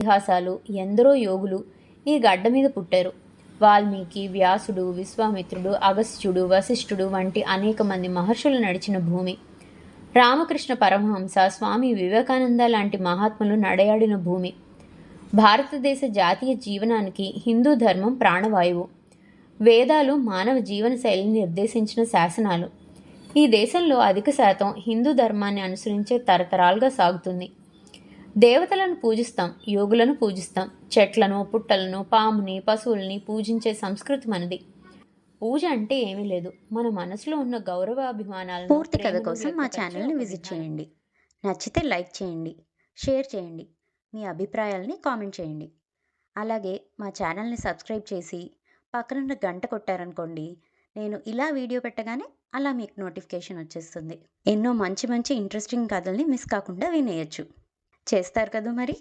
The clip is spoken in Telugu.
ఇతిహాసాలు, ఎందరో యోగులు ఈ గడ్డ మీద పుట్టారు. వాల్మీకి, వ్యాసుడు, విశ్వామిత్రుడు, అగస్త్యుడు, వశిష్ఠుడు వంటి అనేక మంది మహర్షులు నడిచిన భూమి. రామకృష్ణ పరమహంస, స్వామి వివేకానంద లాంటి మహాత్ములు నడయాడిన భూమి. భారతదేశ జాతీయ జీవనానికి హిందూ ధర్మం ప్రాణవాయువు. వేదాలు మానవ జీవన శైలిని నిర్దేశించిన శాసనాలు. ఈ దేశంలో అధిక శాతం హిందూ ధర్మాన్ని అనుసరించే తరతరాలుగా సాగుతుంది. దేవతలను పూజిస్తాం, యోగులను పూజిస్తాం, చెట్లను, పుట్టలను, పాముని, పశువుల్ని పూజించే సంస్కృతి మనది. పూజ అంటే ఏమీ లేదు, మన మనసులో ఉన్న గౌరవాభిమానాలను. పూర్తి కథ కోసం మా ఛానల్ని విజిట్ చేయండి. నచ్చితే లైక్ చేయండి, షేర్ చేయండి, మీ అభిప్రాయాలని కామెంట్ చేయండి. అలాగే మా ఛానల్ని సబ్స్క్రైబ్ చేసి పక్కనున్న గంట కొట్టారనుకోండి, నేను ఇలా వీడియో పెట్టగానే అలా మీకు నోటిఫికేషన్ వచ్చేస్తుంది. ఎన్నో మంచి మంచి ఇంట్రెస్టింగ్ కథల్ని మిస్ కాకుండా వినేయచ్చు. చేస్తారు కదా మరి.